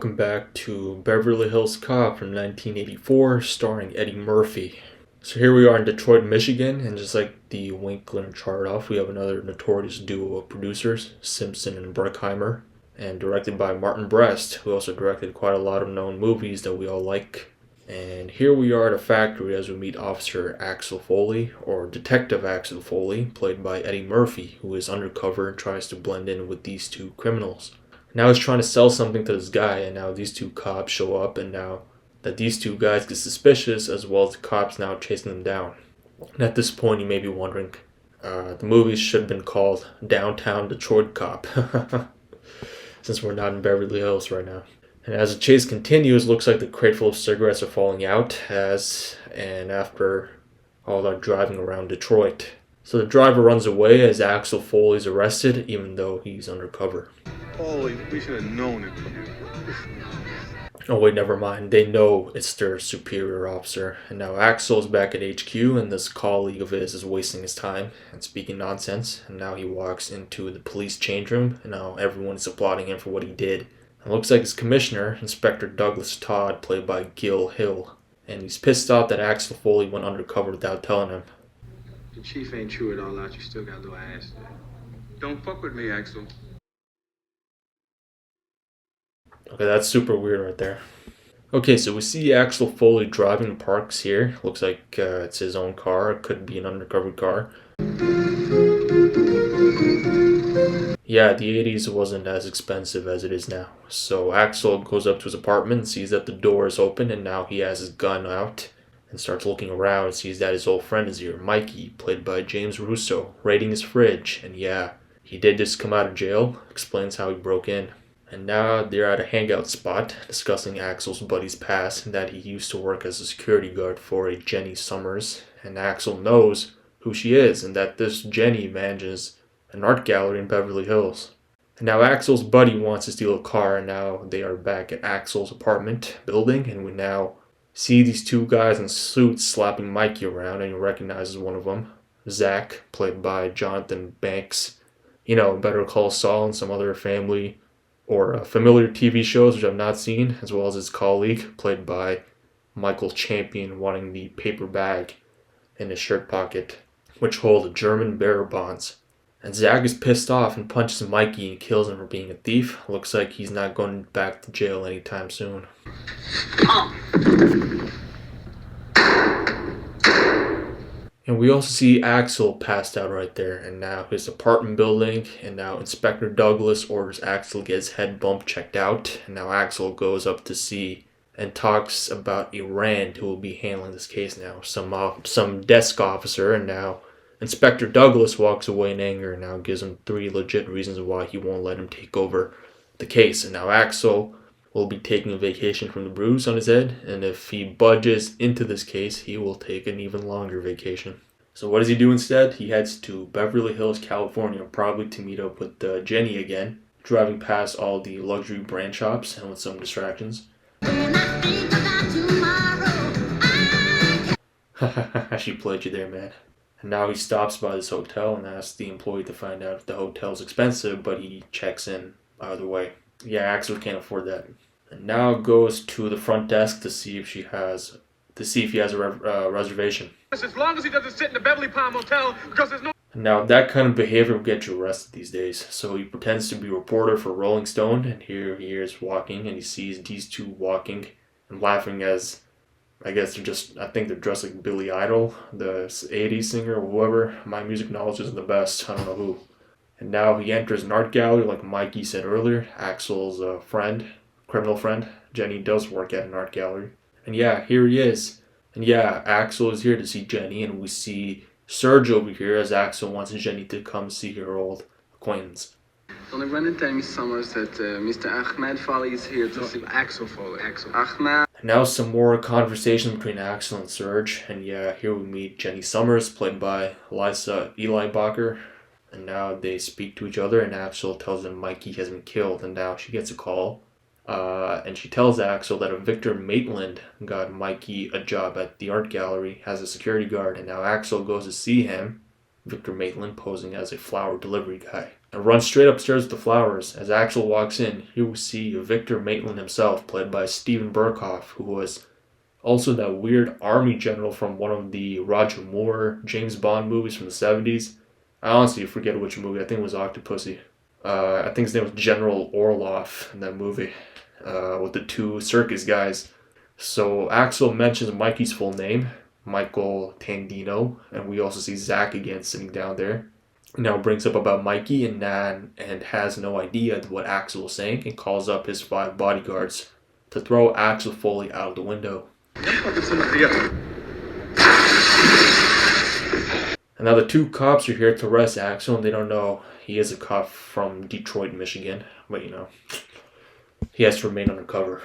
welcome back to Beverly Hills Cop from 1984, starring Eddie Murphy. So here we are in Detroit, Michigan, and just like the Winkler and Chartoff, we have another notorious duo of producers, Simpson and Bruckheimer, and directed by Martin Brest, who also directed quite a lot of known movies that we all like. And here we are at a factory as we meet Officer Axel Foley, or Detective Axel Foley, played by Eddie Murphy, who is undercover and tries to blend in with these two criminals. Now he's trying to sell something to this guy, and now these two cops show up, and now that these two guys get suspicious, as well as the cops now chasing them down. And at this point, you may be wondering, the movie should have been called Downtown Detroit Cop, since we're not in Beverly Hills right now. And as the chase continues, looks like the crate full of cigarettes are falling out, after all that driving around Detroit. So the driver runs away as Axel Foley is arrested, even though he's undercover. Holy, we should have known it was you. Oh wait, never mind. They know it's their superior officer. And now Axel's back at HQ, and this colleague of his is wasting his time and speaking nonsense. And now he walks into the police change room, and now everyone is applauding him for what he did. It looks like his commissioner, Inspector Douglas Todd, played by Gil Hill. And he's pissed off that Axel Foley went undercover without telling him. The chief ain't true it all out. You still got a little ass there. Don't fuck with me, Axel. Okay, that's super weird right there. Okay, so we see Axel Foley driving to Parks here. Looks like it's his own car. It could be an undercover car. Yeah, the 80s wasn't as expensive as it is now. So Axel goes up to his apartment and sees that the door is open, and now he has his gun out and starts looking around and sees that his old friend is here, Mikey, played by James Russo, raiding his fridge. And yeah, he did just come out of jail, explains how he broke in. And now they're at a hangout spot discussing Axel's buddy's past and that he used to work as a security guard for a Jenny Summers. And Axel knows who she is and that this Jenny manages an art gallery in Beverly Hills. And now Axel's buddy wants to steal a car, and now they are back at Axel's apartment building, and we now see these two guys in suits slapping Mikey around, and he recognizes one of them, Zach, played by Jonathan Banks. You know, Better Call Saul and some other family or familiar TV shows which I've not seen, as well as his colleague, played by Michael Champion, wanting the paper bag in his shirt pocket, which hold the German bearer bonds. And Zach is pissed off and punches Mikey and kills him for being a thief. Looks like he's not going back to jail anytime soon. And we also see Axel passed out right there, and now his apartment building, and now Inspector Douglas orders Axel to get his head bump checked out, and now Axel goes up to see and talks about a Rand who will be handling this case now, some desk officer, and now Inspector Douglas walks away in anger and now gives him 3 legit reasons why he won't let him take over the case. And now Axel will be taking a vacation from the bruise on his head, and if he budges into this case, he will take an even longer vacation. So what does he do instead? He heads to Beverly Hills, California, probably to meet up with Jenny again, driving past all the luxury brand shops and with some distractions. She played you there, man. And now he stops by this hotel and asks the employee to find out if the hotel's expensive, but he checks in either way. Yeah, Axel can't afford that. And now goes to the front desk to see if he has a reservation. As long as he doesn't sit in the Beverly Palm Hotel, because there's no... And now that kind of behavior will get you arrested these days. So he pretends to be a reporter for Rolling Stone, and here he is walking, and he sees these two walking and laughing as, I think they're dressed like Billy Idol, the 80s singer, or whoever. My music knowledge isn't the best, I don't know who. And now he enters an art gallery, like Mikey said earlier. Axel's criminal friend, Jenny, does work at an art gallery. And yeah, here he is. And yeah, Axel is here to see Jenny, and we see Serge over here as Axel wants Jenny to come see her old acquaintance. Can ik run tell Miss Summers that Mr. Ahmed Foley is here to see Axel Foley. Ahmed. Now some more conversation between Axel and Serge, and yeah, here we meet Jenny Summers, played by Lisa Eli Bacher, and now they speak to each other, and Axel tells them Mikey has been killed, and now she gets a call, and she tells Axel that a Victor Maitland got Mikey a job at the art gallery as a security guard, and now Axel goes to see him, Victor Maitland posing as a flower delivery guy, and runs straight upstairs with the flowers. As Axel walks in, here we see Victor Maitland himself, played by Steven Berkoff, who was also that weird army general from one of the Roger Moore James Bond movies from the 70s. I honestly forget which movie. I think it was Octopussy. I think his name was General Orloff in that movie, with the two circus guys. So Axel mentions Mikey's full name, Michael Tandino, and we also see Zach again sitting down there. Now brings up about Mikey and has no idea what Axel is saying, and calls up his 5 bodyguards to throw Axel Foley out of the window. And now the 2 cops are here to arrest Axel, and they don't know he is a cop from Detroit, Michigan, but he has to remain undercover.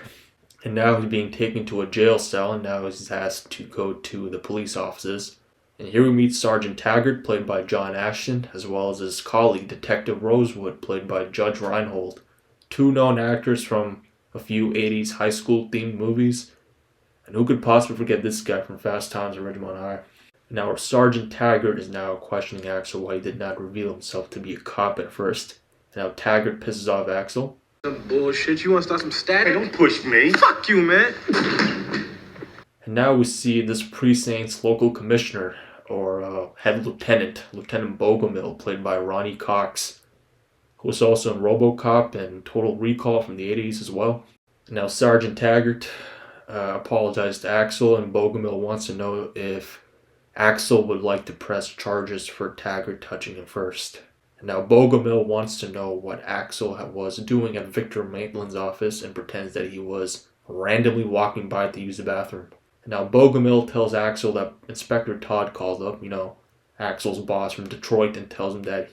And now he's being taken to a jail cell, and now he's asked to go to the police offices. And here we meet Sergeant Taggart, played by John Ashton, as well as his colleague, Detective Rosewood, played by Judge Reinhold. 2 known actors from a few 80s high school themed movies. And who could possibly forget this guy from Fast Times at Ridgemont High? Now Sergeant Taggart is now questioning Axel why he did not reveal himself to be a cop at first. And now Taggart pisses off Axel. Some bullshit. You want to start some static? Hey, don't push me. Fuck you, man. And now we see this precinct's local commissioner, or head lieutenant, Lieutenant Bogomil, played by Ronnie Cox, who was also in RoboCop and Total Recall from the 80s as well. And now Sergeant Taggart apologized to Axel, and Bogomil wants to know if Axel would like to press charges for Taggart touching him first. And now Bogomil wants to know what Axel was doing at Victor Maitland's office and pretends that he was randomly walking by to use the bathroom. And now Bogomil tells Axel that Inspector Todd called up, Axel's boss from Detroit, and tells him that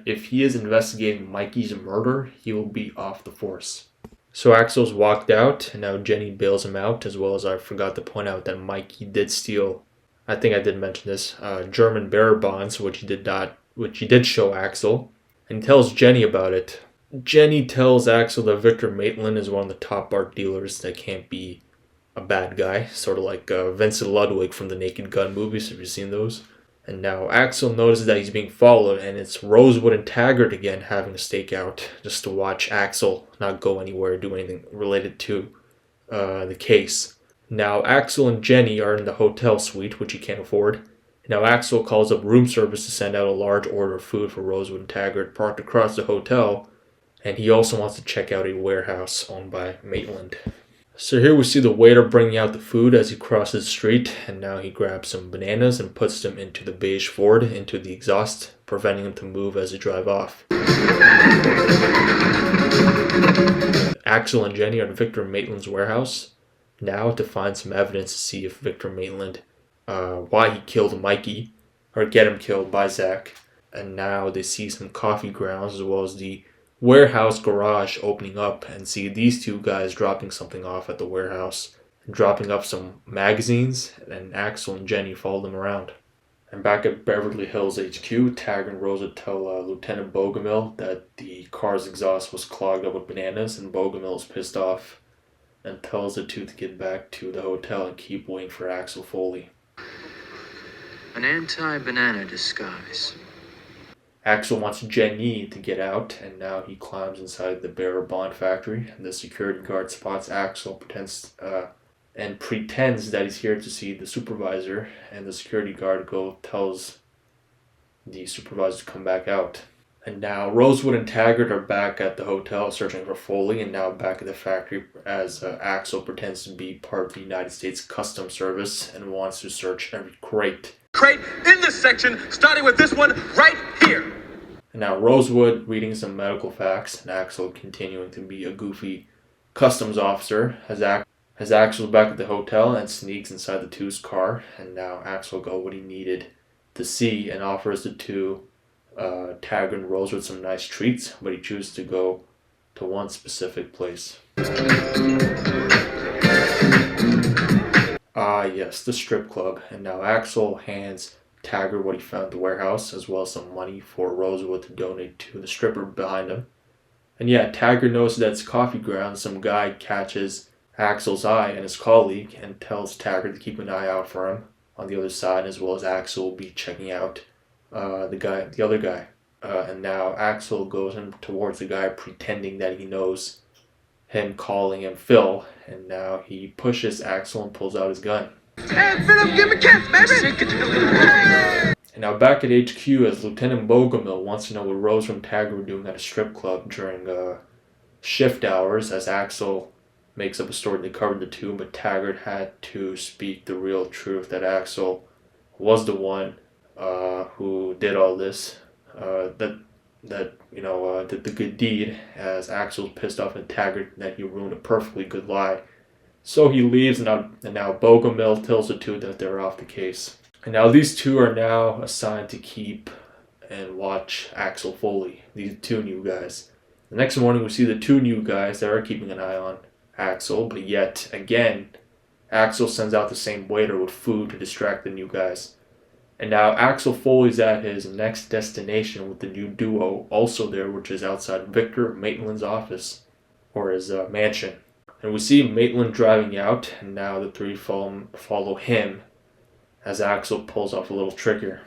if he is investigating Mikey's murder, he will be off the force. So Axel's walked out, and now Jenny bails him out, as well as I forgot to point out that Mikey did steal, I think I did mention this, German bearer bonds, which he did show Axel, and he tells Jenny about it. Jenny tells Axel that Victor Maitland is one of the top art dealers that can't be a bad guy, sort of like Vincent Ludwig from the Naked Gun movies. Have you seen those? And now Axel notices that he's being followed, and it's Rosewood and Taggart again having a stakeout just to watch Axel not go anywhere, do anything related to the case. Now Axel and Jenny are in the hotel suite, which he can't afford. Now Axel calls up room service to send out a large order of food for Rosewood and Taggart parked across the hotel, and he also wants to check out a warehouse owned by Maitland. So here we see the waiter bringing out the food as he crosses the street, and now he grabs some bananas and puts them into the beige Ford, into the exhaust, preventing him to move as they drive off. Axel and Jenny are at Victor Maitland's warehouse now to find some evidence to see if Victor Maitland, why he killed Mikey, or get him killed by Zach. And now they see some coffee grounds as well as the warehouse garage opening up, and see these 2 guys dropping something off at the warehouse, and dropping up some magazines, and Axel and Jenny follow them around. And back at Beverly Hills HQ, Taggart and Rosa tell Lieutenant Bogomil that the car's exhaust was clogged up with bananas, and Bogomil is pissed off and tells the 2 to get back to the hotel and keep waiting for Axel Foley. An anti-banana disguise. Axel wants Jenny to get out, and now he climbs inside the bearer bond factory, and the security guard spots Axel, pretends that he's here to see the supervisor, and the security guard tells the supervisor to come back out. And now Rosewood and Taggart are back at the hotel searching for Foley, and now back at the factory as Axel pretends to be part of the United States Customs Service and wants to search every crate In this section, starting with this one right here. And now Rosewood reading some medical facts, and Axel continuing to be a goofy customs officer as Axel back at the hotel and sneaks inside the 2's car. And now Axel got what he needed to see and offers the 2 Taggart and Rosewood some nice treats, but he chooses to go to one specific place. Yes, the strip club. And now Axel hands Taggart what he found at the warehouse, as well as some money for Rosewood to donate to the stripper behind him. And yeah, Taggart knows that it's coffee grounds. Some guy catches Axel's eye and his colleague and tells Taggart to keep an eye out for him. on the other side, as well as Axel will be checking out the other guy. And now Axel goes in towards the guy, pretending that he knows him, calling him Phil. And now he pushes Axel and pulls out his gun. Hey, Philip, give me a kiss, baby! And now back at HQ, as Lieutenant Bogomil wants to know what Rose and Taggart were doing at a strip club during shift hours, as Axel makes up a story to cover the two, but Taggart had to speak the real truth, that Axel was the one who did all this, did the good deed, as Axel's pissed off at Taggart that he ruined a perfectly good lie. So he leaves, and now Bogomil tells the two that they're off the case. And now these two are now assigned to keep and watch Axel Foley, these two new guys. The next morning we see the two new guys that are keeping an eye on Axel, but yet again, Axel sends out the same waiter with food to distract the new guys. And now Axel Foley's at his next destination with the new duo also there, which is outside Victor Maitland's office, or his mansion. And we see Maitland driving out, and now the three follow him as Axel pulls off a little trick here.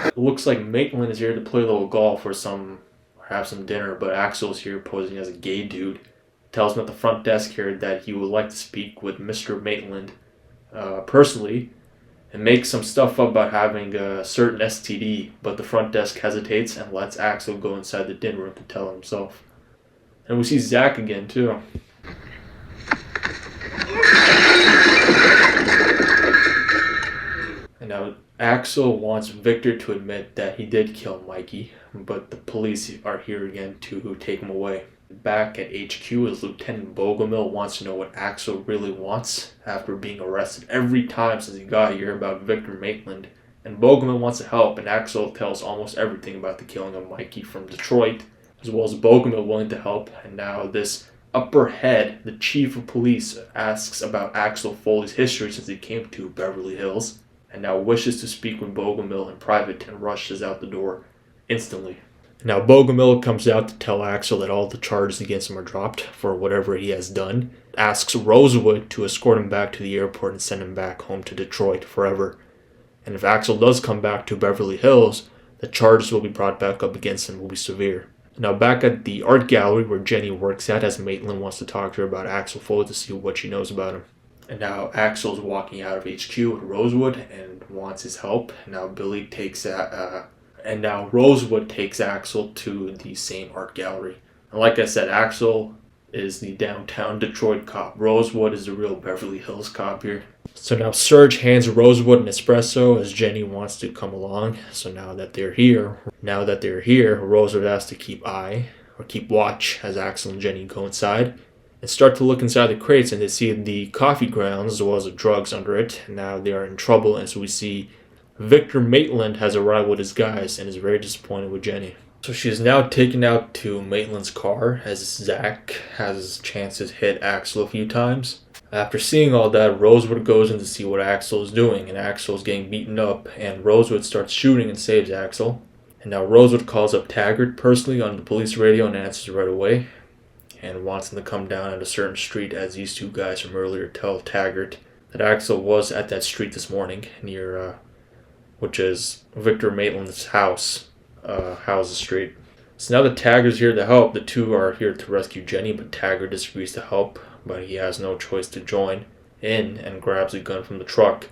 It looks like Maitland is here to play a little golf or have some dinner, but Axel's here posing as a gay dude. Tells him at the front desk here that he would like to speak with Mr. Maitland personally, and makes some stuff up about having a certain STD, but the front desk hesitates and lets Axel go inside the dinner room to tell himself. And we see Zach again too. And now Axel wants Victor to admit that he did kill Mikey, but the police are here again to take him away. Back at HQ, as Lieutenant Bogomil wants to know what Axel really wants after being arrested every time since he got here about Victor Maitland. And Bogomil wants to help, and Axel tells almost everything about the killing of Mikey from Detroit, as well as Bogomil willing to help. And now this upper head, the chief of police, asks about Axel Foley's history since he came to Beverly Hills, and now wishes to speak with Bogomil in private and rushes out the door instantly. Now Bogomil comes out to tell Axel that all the charges against him are dropped for whatever he has done, asks Rosewood to escort him back to the airport and send him back home to Detroit forever. And if Axel does come back to Beverly Hills, the charges will be brought back up against him will be severe. Now back at the art gallery where Jenny works at, as Maitland wants to talk to her about Axel Foley to see what she knows about him. And now Axel's walking out of HQ with Rosewood and wants his help. Now Rosewood takes Axel to the same art gallery. And like I said, Axel is the downtown Detroit cop. Rosewood is the real Beverly Hills cop here. So now Serge hands Rosewood an espresso as Jenny wants to come along. So now that they're here, Rosewood has to keep watch as Axel and Jenny go inside and start to look inside the crates, and they see the coffee grounds as well as the drugs under it. And now they are in trouble, and so we see Victor Maitland has arrived with his guys and is very disappointed with Jenny. So she is now taken out to Maitland's car as Zach has his chances hit Axel a few times. After seeing all that, Rosewood goes in to see what Axel is doing, and Axel is getting beaten up, and Rosewood starts shooting and saves Axel. And now Rosewood calls up Taggart personally on the police radio and answers right away, and wants him to come down at a certain street, as these two guys from earlier tell Taggart that Axel was at that street this morning near which is Victor Maitland's house, Houses Street. So now that Taggart's here to help, the two are here to rescue Jenny, but Taggart disagrees to help, but he has no choice to join in and grabs a gun from the truck.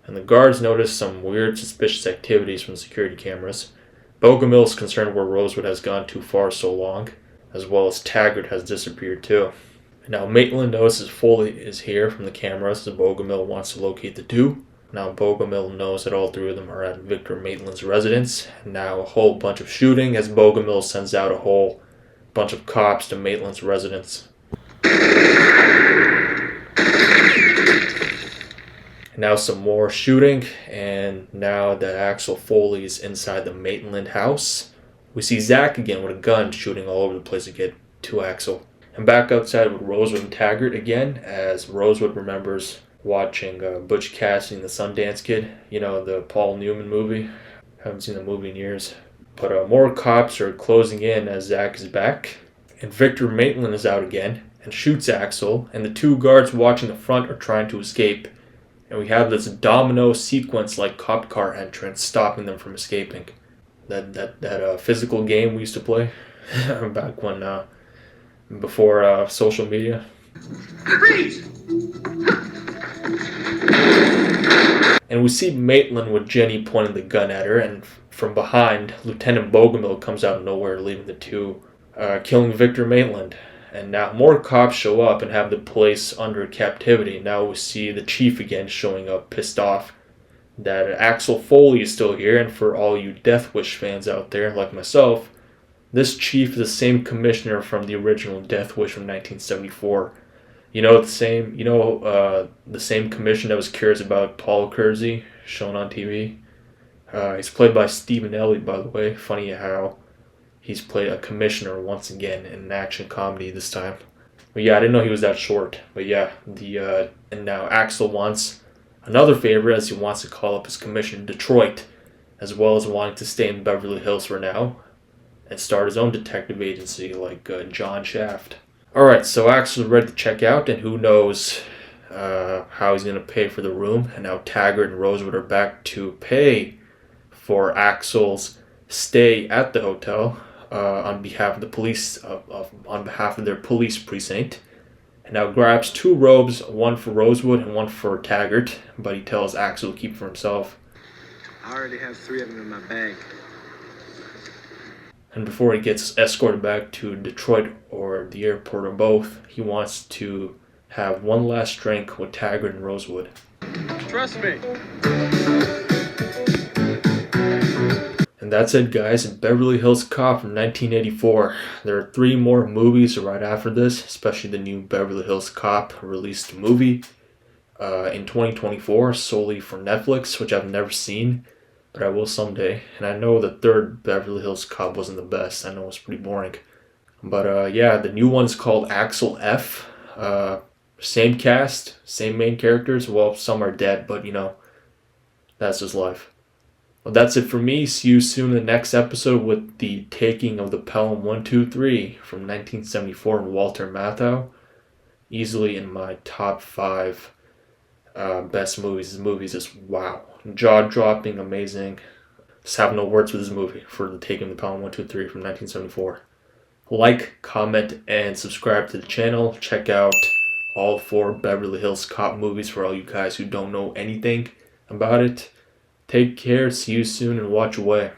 And the guards notice some weird, suspicious activities from the security cameras. Bogomil is concerned where Rosewood has gone too far so long, as well as Taggart has disappeared too. And now Maitland notices Foley is here from the cameras, so Bogomil wants to locate the two. Now Bogomil knows that all three of them are at Victor Maitland's residence. Now a whole bunch of shooting as Bogomil sends out a whole bunch of cops to Maitland's residence. Now some more shooting, and now that Axel Foley is inside the Maitland house, we see Zach again with a gun shooting all over the place to get to Axel. And back outside with Rosewood and Taggart again, as Rosewood remembers watching Butch Cassidy and the Sundance Kid, the Paul Newman movie. Haven't seen the movie in years. But more cops are closing in as Zach is back. And Victor Maitland is out again. and shoots Axel, and the two guards watching the front are trying to escape. And we have this domino sequence like cop car entrance stopping them from escaping. That physical game we used to play back when before social media. Freeze! And we see Maitland with Jenny pointing the gun at her, and from behind, Lieutenant Bogomil comes out of nowhere, leaving the two, killing Victor Maitland. And now more cops show up and have the place under captivity. Now we see the chief again showing up, pissed off that Axel Foley is still here. And for all you Death Wish fans out there, like myself, this chief is the same commissioner from the original Death Wish from 1974. The same commission that was curious about Paul Kersey, shown on TV. He's played by Stephen Elliott, by the way. Funny how he's played a commissioner once again in an action comedy this time. But yeah, I didn't know he was that short. But yeah, and now Axel wants another favor, as he wants to call up his commission in Detroit, as well as wanting to stay in Beverly Hills for now and start his own detective agency like John Shaft. Alright, so Axel's ready to check out, and who knows how he's going to pay for the room. And now Taggart and Rosewood are back to pay for Axel's stay at the hotel on behalf of the police, on behalf of their police precinct. And now grabs two robes, one for Rosewood and one for Taggart, but he tells Axel to keep for himself. I already have 3 of them in my bag. And before he gets escorted back to Detroit or the airport or both, he wants to have one last drink with Taggart and Rosewood. Trust me. And that's it, guys. Beverly Hills Cop from 1984. There are 3 more movies right after this, especially the new Beverly Hills Cop released movie in 2024 solely for Netflix, which I've never seen, but I will someday. And I know the third Beverly Hills Cop wasn't the best. I know it was pretty boring. But yeah, the new one's called Axel F. Same cast, same main characters. Well, some are dead, but that's just life. Well, that's it for me. See you soon in the next episode with the taking of the Pelham 123 from 1974 and Walter Matthau. Easily in my top 5 best movies. This movie is just wow. Jaw-dropping, amazing. Just have no words for this movie, for the taking of the Pelham 123 from 1974. Like, comment, and subscribe to the channel. Check out all 4 Beverly Hills Cop movies for all you guys who don't know anything about it. Take care, see you soon, and watch away.